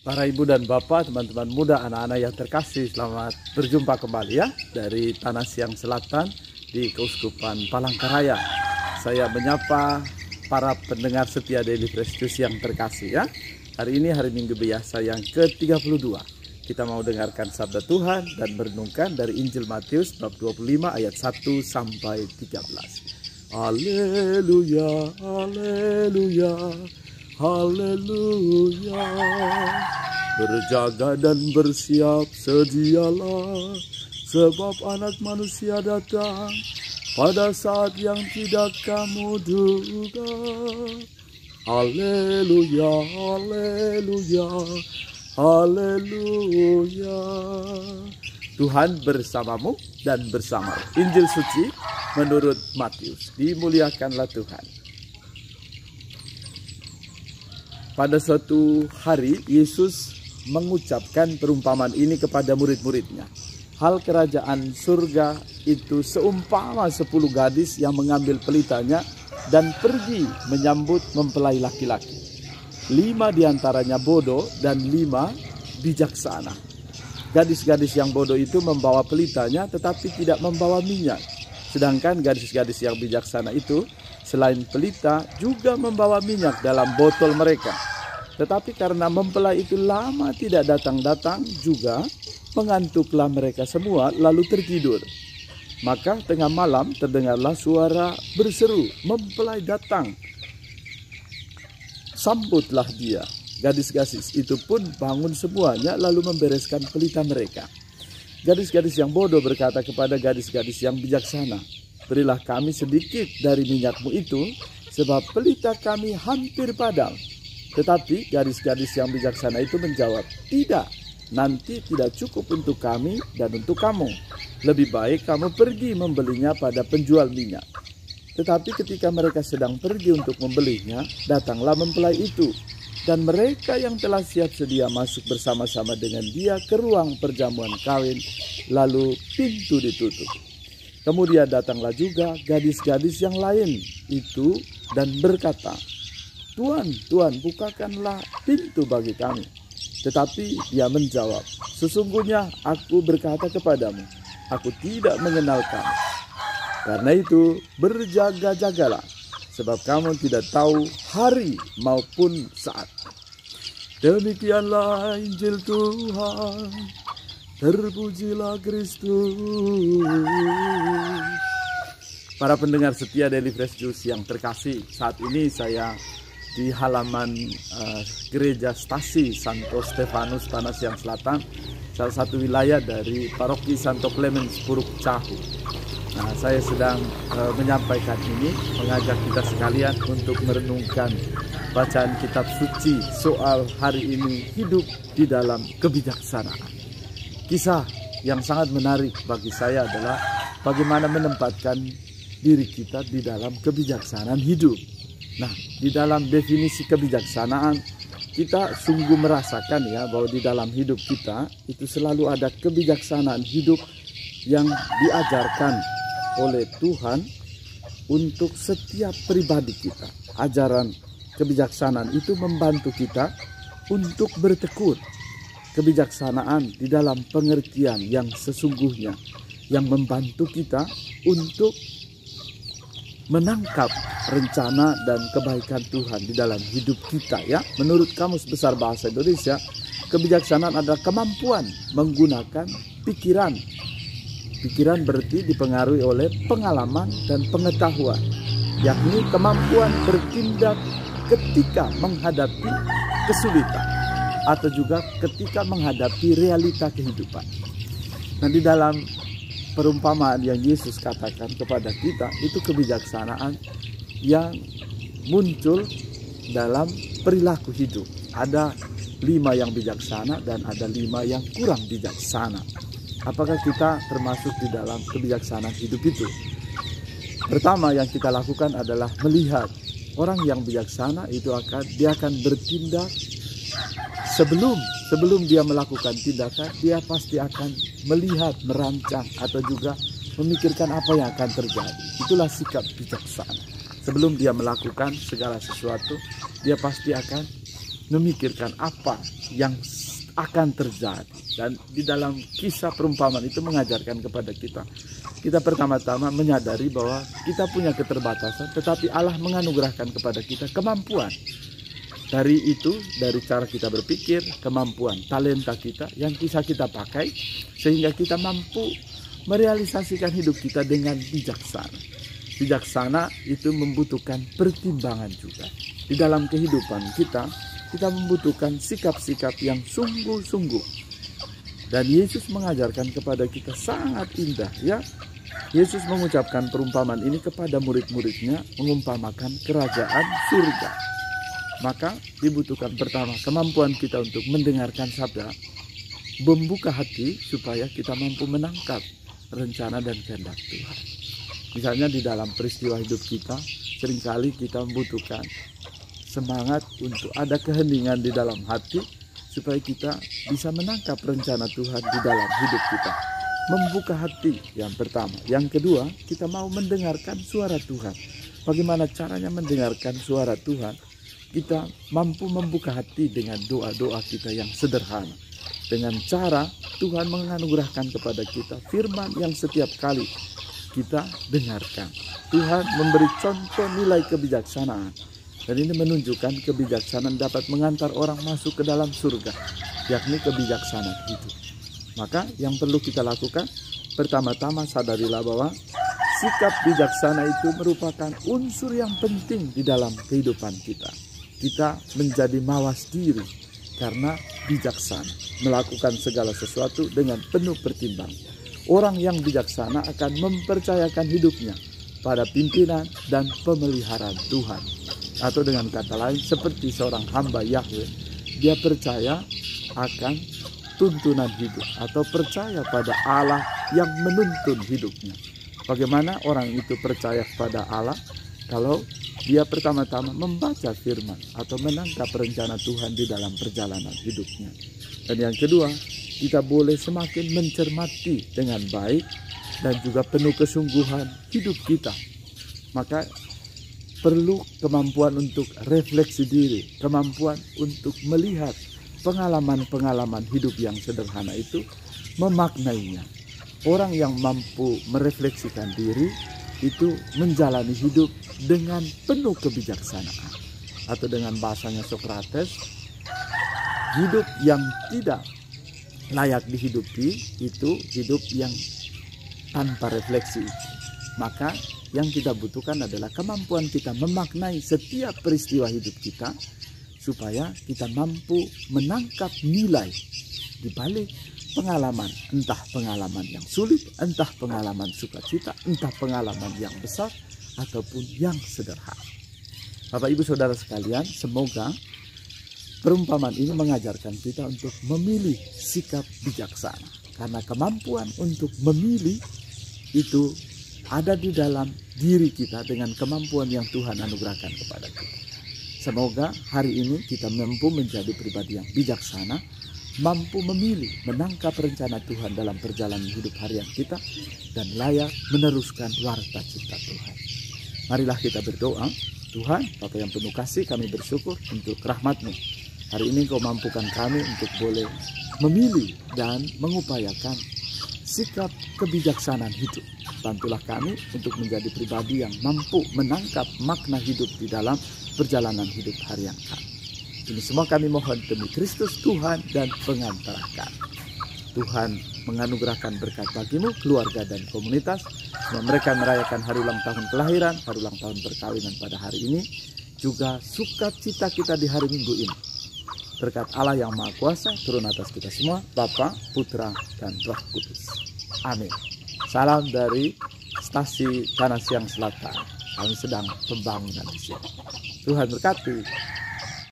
Para ibu dan bapak, teman-teman muda, anak-anak yang terkasih, selamat berjumpa kembali ya dari Tanah Siang Selatan di Keuskupan Palangkaraya. Saya menyapa para pendengar setia Daily Fresh Juice yang terkasih ya. Hari ini hari Minggu biasa yang ke-32. Kita mau dengarkan sabda Tuhan dan merenungkan dari Injil Matius bab 25 ayat 1 sampai 13. Haleluya, haleluya, haleluya. Berjaga dan bersiap sedialah, sebab anak manusia datang pada saat yang tidak kamu duga. Haleluya, haleluya, haleluya. Tuhan bersamamu dan bersama. Injil suci menurut Matius. Dimuliakanlah Tuhan. Pada suatu hari Yesus mengucapkan perumpamaan ini kepada murid-muridnya. Hal kerajaan surga itu seumpama 10 gadis yang mengambil pelitanya dan pergi menyambut mempelai laki-laki. 5 diantaranya bodoh dan 5 bijaksana. Gadis-gadis yang bodoh itu membawa pelitanya tetapi tidak membawa minyak. Sedangkan gadis-gadis yang bijaksana itu selain pelita juga membawa minyak dalam botol mereka. Tetapi karena mempelai itu lama tidak datang-datang juga, mengantuklah mereka semua lalu tertidur. Maka tengah malam terdengarlah suara berseru, "Mempelai datang, sambutlah dia." Gadis-gadis itu pun bangun semuanya lalu membereskan pelita mereka. Gadis-gadis yang bodoh berkata kepada gadis-gadis yang bijaksana, "Berilah kami sedikit dari minyakmu itu, sebab pelita kami hampir padam." Tetapi gadis-gadis yang bijaksana itu menjawab, "Tidak, nanti tidak cukup untuk kami dan untuk kamu. Lebih baik kamu pergi membelinya pada penjual minyak." Tetapi ketika mereka sedang pergi untuk membelinya, datanglah mempelai itu. Dan mereka yang telah siap sedia masuk bersama-sama dengan dia ke ruang perjamuan kawin, lalu pintu ditutup. Kemudian datanglah juga gadis-gadis yang lain itu dan berkata, "Tuan, Tuan, bukakanlah pintu bagi kami." Tetapi dia menjawab, "Sesungguhnya aku berkata kepadamu, aku tidak mengenal kamu. Karena itu berjaga-jagalah, sebab kamu tidak tahu hari maupun saat." Demikianlah Injil Tuhan. Terpujilah Kristus. Para pendengar setia Daily Fresh Juice yang terkasih, saat ini saya di halaman gereja Stasi Santo Stefanus Tanah Siang Selatan, salah satu wilayah dari paroki Santo Clemens Puruk Cahu. Nah, saya sedang menyampaikan ini, mengajak kita sekalian untuk merenungkan bacaan kitab suci soal hari ini, hidup di dalam kebijaksanaan. Kisah yang sangat menarik bagi saya adalah bagaimana menempatkan diri kita di dalam kebijaksanaan hidup. Nah, di dalam definisi kebijaksanaan, kita sungguh merasakan ya bahwa di dalam hidup kita itu selalu ada kebijaksanaan hidup yang diajarkan oleh Tuhan untuk setiap pribadi kita. Ajaran kebijaksanaan itu membantu kita untuk bertekun. Kebijaksanaan di dalam pengertian yang sesungguhnya, yang membantu kita untuk menangkap rencana dan kebaikan Tuhan di dalam hidup kita ya. Menurut Kamus Besar Bahasa Indonesia, kebijaksanaan adalah kemampuan menggunakan pikiran. Pikiran berarti dipengaruhi oleh pengalaman dan pengetahuan, yakni kemampuan bertindak ketika menghadapi kesulitan atau juga ketika menghadapi realita kehidupan. Nah, di dalam perumpamaan yang Yesus katakan kepada kita itu kebijaksanaan yang muncul dalam perilaku hidup. Ada 5 yang bijaksana dan ada 5 yang kurang bijaksana. Apakah kita termasuk di dalam kebijaksanaan hidup itu? Pertama yang kita lakukan adalah melihat. Orang yang bijaksana itu dia akan bertindak sebelum dia melakukan tindakan, dia pasti akan melihat, merancang atau juga memikirkan apa yang akan terjadi. Itulah sikap bijaksana. Sebelum dia melakukan segala sesuatu, dia pasti akan memikirkan apa yang akan terjadi. Dan di dalam kisah perumpamaan itu mengajarkan kepada kita pertama-tama menyadari bahwa kita punya keterbatasan, tetapi Allah menganugerahkan kepada kita kemampuan. Dari itu, dari cara kita berpikir, kemampuan, talenta kita yang bisa kita pakai sehingga kita mampu merealisasikan hidup kita dengan bijaksana. Bijaksana itu membutuhkan pertimbangan juga. Di dalam kehidupan kita membutuhkan sikap-sikap yang sungguh-sungguh. Dan Yesus mengajarkan kepada kita sangat indah, ya. Yesus mengucapkan perumpamaan ini kepada murid-muridnya, mengumpamakan kerajaan surga. Maka dibutuhkan pertama kemampuan kita untuk mendengarkan sabda, membuka hati supaya kita mampu menangkap rencana dan kehendak Tuhan. Misalnya di dalam peristiwa hidup kita, seringkali kita membutuhkan semangat untuk ada keheningan di dalam hati supaya kita bisa menangkap rencana Tuhan di dalam hidup kita. Membuka hati yang pertama. Yang kedua, kita mau mendengarkan suara Tuhan. Bagaimana caranya mendengarkan suara Tuhan? Kita mampu membuka hati dengan doa-doa kita yang sederhana. Dengan cara Tuhan menganugerahkan kepada kita firman yang setiap kali kita dengarkan. Tuhan memberi contoh nilai kebijaksanaan. Dan ini menunjukkan kebijaksanaan dapat mengantar orang masuk ke dalam surga, yakni kebijaksanaan itu. Maka yang perlu kita lakukan, pertama-tama sadarilah bahwa sikap bijaksana itu merupakan unsur yang penting di dalam kehidupan kita. Kita menjadi mawas diri karena bijaksana, melakukan segala sesuatu dengan penuh pertimbangan. Orang yang bijaksana akan mempercayakan hidupnya pada pimpinan dan pemeliharaan Tuhan. Atau dengan kata lain, seperti seorang hamba Yahweh, dia percaya akan tuntunan hidup atau percaya pada Allah yang menuntun hidupnya. Bagaimana orang itu percaya kepada Allah? Kalau dia pertama-tama membaca firman atau menangkap rencana Tuhan di dalam perjalanan hidupnya. Dan yang kedua, kita boleh semakin mencermati dengan baik dan juga penuh kesungguhan hidup kita. Maka perlu kemampuan untuk refleksi diri, kemampuan untuk melihat pengalaman-pengalaman hidup yang sederhana itu, memaknainya. Orang yang mampu merefleksikan diri itu menjalani hidup dengan penuh kebijaksanaan. Atau dengan bahasanya Sokrates, hidup yang tidak layak dihidupi itu hidup yang tanpa refleksi. Maka yang kita butuhkan adalah kemampuan kita memaknai setiap peristiwa hidup kita supaya kita mampu menangkap nilai di balik pengalaman, entah pengalaman yang sulit, entah pengalaman sukacita, entah pengalaman yang besar ataupun yang sederhana. Bapak Ibu Saudara sekalian, semoga perumpamaan ini mengajarkan kita untuk memilih sikap bijaksana, karena kemampuan untuk memilih itu ada di dalam diri kita dengan kemampuan yang Tuhan anugerahkan kepada kita. Semoga hari ini kita mampu menjadi pribadi yang bijaksana, mampu memilih, menangkap rencana Tuhan dalam perjalanan hidup harian kita, dan layak meneruskan warta cipta Tuhan. Marilah kita berdoa. Tuhan, Bapa yang penuh kasih, kami bersyukur untuk rahmat-Mu. Hari ini Kau mampukan kami untuk boleh memilih dan mengupayakan sikap kebijaksanaan hidup. Bantulah kami untuk menjadi pribadi yang mampu menangkap makna hidup di dalam perjalanan hidup harian kami. Ini semua kami mohon demi Kristus Tuhan dan pengantara kami. Tuhan menganugerahkan berkat bagimu, keluarga dan komunitas. Mereka merayakan hari ulang tahun kelahiran, hari ulang tahun perkawinan pada hari ini. Juga sukacita kita di hari Minggu ini. Berkat Allah yang Maha Kuasa turun atas kita semua, Bapa, Putra, dan Roh Kudus. Amin. Salam dari stasi Tanah Siang Selatan. Kami sedang pembangunan di sini. Tuhan berkati.